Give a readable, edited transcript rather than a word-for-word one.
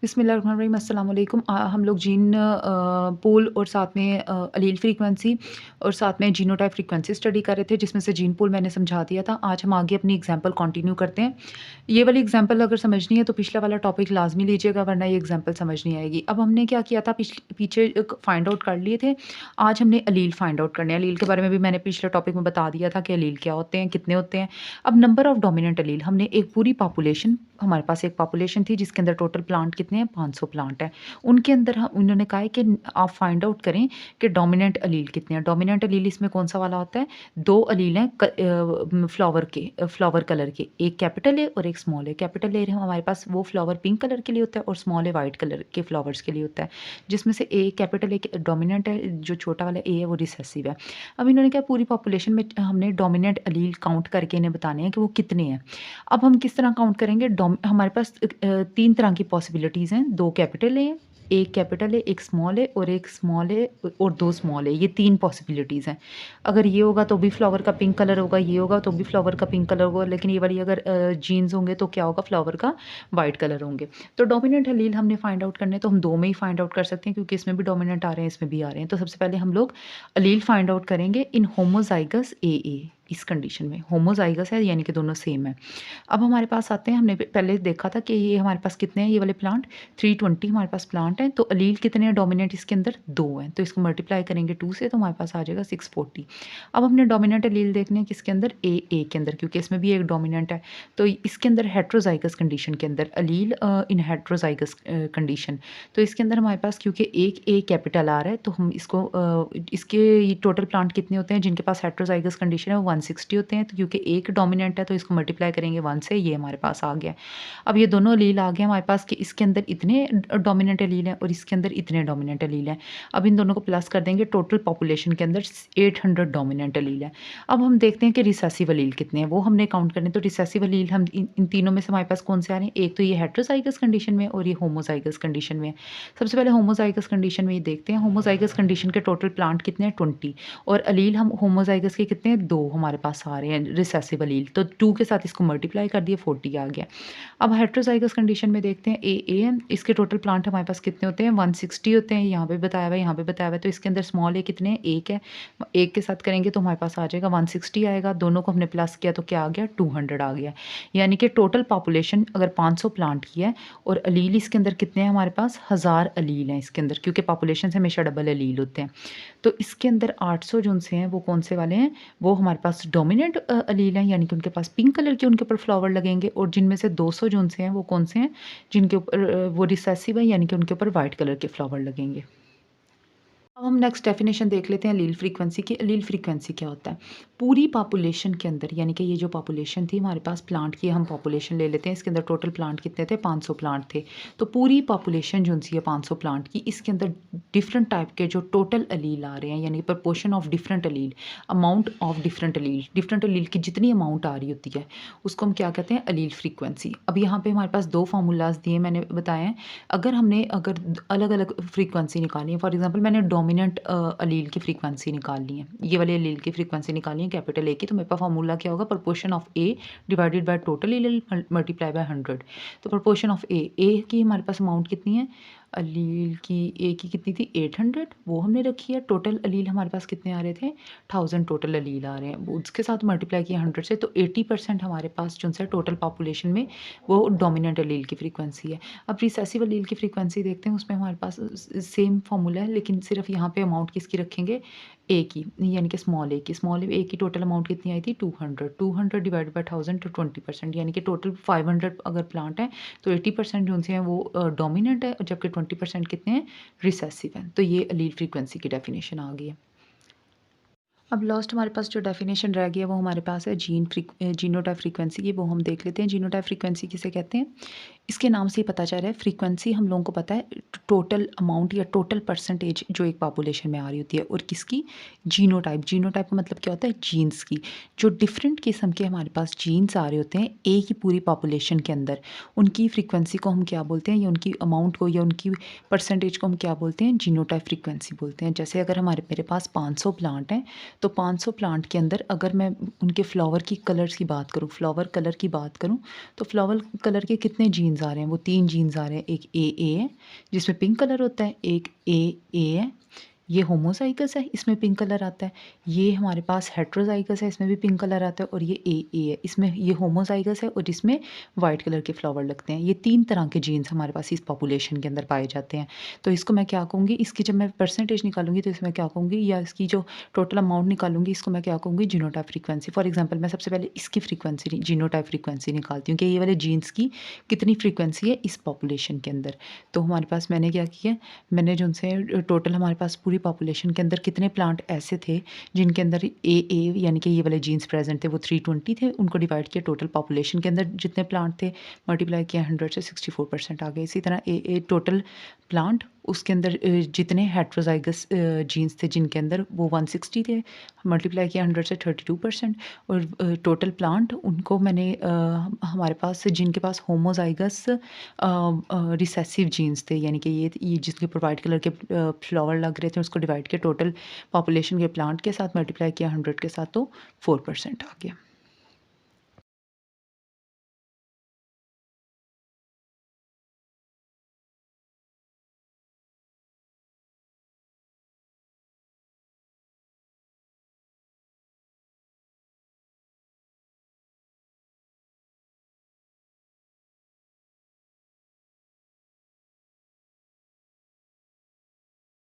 बिस्मिल्लाहिर्रहमानिर्रहीम अस्सलाम वालेकुम। हम लोग जीन पूल और साथ में अलील फ्रीक्वेंसी और साथ में जीनोटाइप फ्रीक्वेंसी स्टडी कर रहे थे, जिसमें से जीन पूल मैंने समझा दिया था। आज हम आगे अपनी एग्जांपल कंटिन्यू करते हैं। ये वाली एग्जांपल अगर समझनी है तो पिछला वाला टॉपिक लाजमी लीजिएगा, वरना ये एग्जांपल समझ नहीं आएगी। अब हमने क्या किया था, पीछे एक फाइंड आउट कर लिए थे। आज हमने अलील फाइंड आउट करने हैं। अलील के बारे में भी मैंने पिछले टॉपिक में बता दिया था कि अलील क्या होते हैं, कितने होते हैं। अब नंबर ऑफ डोमिनेंट अलील, हमने एक पूरी पॉपुलेशन, हमारे पास एक पॉपुलेशन थी जिसके अंदर टोटल प्लांट कितने हैं, 500 प्लांट हैं। उनके अंदर हम उन्होंने कहा है कि आप फाइंड आउट करें कि डोमिनेंट अलील कितने हैं। डोमिनेंट अलील इसमें कौन सा वाला होता है, दो अलील हैं फ्लावर कलर के, एक कैपिटल ए और एक स्मॉल ए। कैपिटल ए हमारे पास वो फ्लावर पिंक कलर के लिए होता है और स्मॉल ए वाइट कलर के फ्लावर्स के लिए होता है, जिसमें से ए कैपिटल ए डोमिनेंट है, जो छोटा वाला ए है वो रिसेसिव है। अब इन्होंने क्या, पूरी पॉपुलेशन में हमने डोमिनेंट अलील काउंट करके इन्हें बताने हैं कि वो कितने हैं। अब हम किस तरह काउंट करेंगे, हमारे पास 3 तरह की पॉसिबिलिटीज़ हैं, 2 capital A, 1 capital A, 1 small A और 1 स्मॉल ए और 2 स्मॉल ए, ये 3 पॉसिबिलिटीज़ हैं। अगर ये होगा तो भी फ्लावर का पिंक कलर होगा, ये होगा तो भी फ्लावर का पिंक कलर होगा, लेकिन ये वाली अगर जीन्स होंगे तो क्या होगा, फ्लावर का वाइट कलर होंगे। तो डोमिनेंट अलील हमने फाइंड आउट करने, तो हम 2 में ही फाइंड आउट कर सकते हैं, क्योंकि इसमें भी डोमिनेंट आ रहे हैं, इसमें भी आ रहे हैं। तो सबसे पहले हम लोग अलील फाइंड आउट करेंगे इन होमोज़ाइगस ए। इस कंडीशन में होमोज़ाइगस है यानी कि दोनों सेम है। अब हमारे पास आते हैं, हमने पहले देखा था कि ये हमारे पास कितने हैं, ये वाले प्लांट 320 हमारे पास प्लांट हैं। तो अलील कितने हैं डोमिनेंट, इसके अंदर 2 हैं, तो इसको मल्टीप्लाई करेंगे 2 से तो हमारे पास आ जाएगा 640। अब हमने डोमिनेंट अलील देखने हैं किसके अंदर, ए के अंदर, क्योंकि इसमें भी एक डोमिनेंट है। तो इसके अंदर हेट्रोज़ाइगस कंडीशन के अंदर अलील इन हेट्रोज़ाइगस कंडीशन, तो इसके अंदर हमारे पास क्योंकि एक ए कैपिटल आ रहा है, तो हम इसको इसके टोटल प्लांट कितने होते हैं जिनके पास हेट्रोज़ाइगस कंडीशन है, वो 160 होते हैं। तो क्योंकि एक डोमिनेंट है तो इसको मल्टीप्लाई करेंगे 1 से, ये हमारे पास आ गया। अब ये दोनों अलील आ गए हमारे पास कि इसके अंदर इतने डोमिनेंट अलील हैं और इसके अंदर इतने डोमिनेंट अलील हैं। अब इन दोनों को प्लस कर देंगे, टोटल पॉपुलेशन के अंदर 800 डोमिनेंट अलील है। अब हम देखते हैं कि रिसेसिव अलील कितने हैं, वो हमने काउंट करने। तो रिसेसिव अलील हम इन तीनों में से हमारे पास कौन से आ रहे हैं, एक तो ये हेट्रोज़ाइगस कंडीशन में और ये होमोज़ाइगस कंडीशन में। सबसे पहले होमोज़ाइगस कंडीशन में ये देखते हैं, होमोज़ाइगस कंडीशन के टोटल प्लांट कितने हैं, 20, और अलील हम होमोज़ाइगस के कितने हैं, 2 हमारे पास आ रहे हैं रिसेसिव अलील। तो 2 के साथ इसको मल्टीप्लाई कर दिए, 40 आ गया। अब हेट्रोज़ाइगस कंडीशन में देखते हैं, ए इसके टोटल प्लांट हमारे पास कितने होते हैं, 160 होते हैं, यहाँ पे बताया हुआ है, यहाँ पे बताया हुआ है। तो इसके अंदर स्मॉल ए कितने हैं, 1 है, 1 के साथ करेंगे तो हमारे पास आ जाएगा 160 आएगा। दोनों को हमने प्लस किया तो क्या आ गया, 200 आ गया। यानी कि टोटल पॉपुलेशन अगर 500 प्लांट की है और अलील इसके अंदर कितने हैं, हमारे पास 1000 अलील हैं इसके अंदर, क्योंकि पॉपुलेशन से हमेशा डबल अलील होते हैं। तो इसके अंदर 800 जो से हैं वो कौन से वाले हैं, वो हमारे पास डोमिनेंट अलील हैं, यानी कि उनके पास पिंक कलर के उनके ऊपर फ्लावर लगेंगे। और जिनमें से 200 जो से हैं वो कौन से हैं, जिनके ऊपर वो रिसेसिव है, यानी कि उनके ऊपर वाइट कलर के फ्लावर लगेंगे। अब हम नेक्स्ट डेफिनेशन देख लेते हैं अलील फ्रीक्वेंसी की। अलील फ्रीक्वेंसी क्या होता है, पूरी पॉपुलेशन के अंदर, यानी कि ये जो पॉपुलेशन थी हमारे पास प्लांट की, हम पॉपुलेशन ले लेते हैं, इसके अंदर टोटल प्लांट कितने थे, 500 प्लांट थे। तो पूरी पॉपुलेशन जो सी है 500 प्लांट की, इसके अंदर डिफरेंट टाइप के जो टोटल अलील आ रहे हैं, यानी proportion of different allele, amount of different allele की जितनी अमाउंट आ रही होती है उसको हम क्या कहते हैं, अलील फ्रीक्वेंसी। अब यहाँ पे हमारे पास 2 फार्मूलाज दिए मैंने बताए हैं। अगर अलग अलग फ्रीक्वेंसी निकाली है, फॉर एग्जाम्पल मैंने डोमिनेंट अलील की फ्रीक्वेंसी निकाल ली है, ये वाले अलील की फ्रीक्वेंसी निकाली है कैपिटल ए की, तो मेरे पास फार्मूला क्या होगा, proportion of A divided by total allele multiply by 100। तो प्रोपोर्शन ऑफ ए की हमारे पास अमाउंट कितनी है, अलील की ए की कितनी थी, 800, वो हमने रखी है। टोटल अलील हमारे पास कितने आ रहे थे, 1000 टोटल अलील आ रहे हैं, वो उसके साथ मल्टीप्लाई किया 100 से, तो 80% हमारे पास जो है टोटल पॉपुलेशन में वो डोमिनेंट अलील की फ्रीक्वेंसी है। अब रिसेसिव अलील की फ्रीक्वेंसी देखते हैं, उसमें हमारे पास सेम फार्मूला है, लेकिन सिर्फ यहाँ पे अमाउंट किसकी रखेंगे, ए की, यानी कि स्मॉल ए की टोटल अमाउंट कितनी आई थी, 200 डिवाइड बाय 1000 तो 20%, यानी कि टोटल 500 अगर प्लांट है तो 80% जो उनसे हैं वो डोमिनेंट है, जबकि 20% कितने हैं, रिसेसिव हैं। तो ये अलील फ्रीक्वेंसी की डेफिनेशन आ गई है। अब लास्ट हमारे पास जो डेफिनेशन रह गया वो हमारे पास है जीनोटाइप फ्रीक्वेंसी की, वो हम देख लेते हैं। जीनोटाइप फ्रीक्वेंसी किसे कहते हैं, इसके नाम से ही पता चल रहा है, फ्रीक्वेंसी हम लोगों को पता है टोटल अमाउंट या टोटल परसेंटेज जो एक पॉपुलेशन में आ रही होती है, और किसकी, जीनोटाइप का मतलब क्या होता है, जीन्स की। जो डिफरेंट किस्म के हमारे पास जीन्स आ रहे होते हैं एक ही पूरी पॉपुलेशन के अंदर, उनकी फ्रीक्वेंसी को हम क्या बोलते हैं, या उनकी अमाउंट को या उनकी परसेंटेज को हम क्या बोलते हैं, जीनोटाइप फ्रीक्वेंसी बोलते हैं। जैसे अगर मेरे पास 500 प्लांट हैं तो 500 प्लांट के अंदर अगर मैं उनके फ्लावर की कलर्स की बात करूँ, फ्लावर कलर की बात करूँ, तो फ्लावर कलर के कितने जीन्स आ रहे हैं? वो 3 जीन्स आ रहे हैं। एक ए है, जिसमें पिंक कलर होता है, एक ए है, ये होमोज़ाइगस है, इसमें पिंक कलर आता है। ये हमारे पास हेटेरोज़ाइगस है, इसमें भी पिंक कलर आता है, और ये ए है, इसमें ये होमोज़ाइगस है और इसमें वाइट कलर के फ्लावर लगते हैं। ये 3 तरह के जीन्स हमारे पास इस पॉपुलेशन के अंदर पाए जाते हैं। तो इसको मैं क्या कहूँगी, इसकी जब मैं परसेंटेज निकालूँगी तो इसमें क्या कहूँगी, या इसकी जो टोटल अमाउंट निकालूँगी, इसको मैं क्या कहूँगी, जीनोटाइप फ्रीक्वेंसी। फॉर एग्ज़ाम्पल मैं सबसे पहले इसकी फ्रीक्वेंसी, जीनोटाइप फ्रीक्वेंसी निकालती हूँ कि ये वाले जीन्स की कितनी फ्रीक्वेंसी है इस पॉपुलेशन के अंदर। तो हमारे पास मैंने क्या किया, मैंने जो उनसे टोटल हमारे पास पूरी पॉपुलेशन के अंदर कितने प्लांट ऐसे थे जिनके अंदर यानी कि ये वाले जीन्स प्रेजेंट थे, वो 320 थे, उनको डिवाइड किया टोटल पॉपुलेशन के अंदर जितने प्लांट थे, मल्टीप्लाई किया 100 से 64% आ गए। इसी तरह ए टोटल प्लांट, उसके अंदर जितने हेटेरोज़ाइगस जीन्स थे जिनके अंदर, वो 160 थे, मल्टीप्लाई किया 100 से 32%। और टोटल प्लांट उनको मैंने हमारे पास जिनके पास होमोज़ाइगस रिसेसिव जीन्स थे, यानी कि ये जिसके ऊपर वाइट कलर के फ्लावर लग रहे थे, उसको डिवाइड किया टोटल पॉपुलेशन के प्लांट के साथ, मल्टीप्लाई किया 100 के साथ, तो 4% आ गया।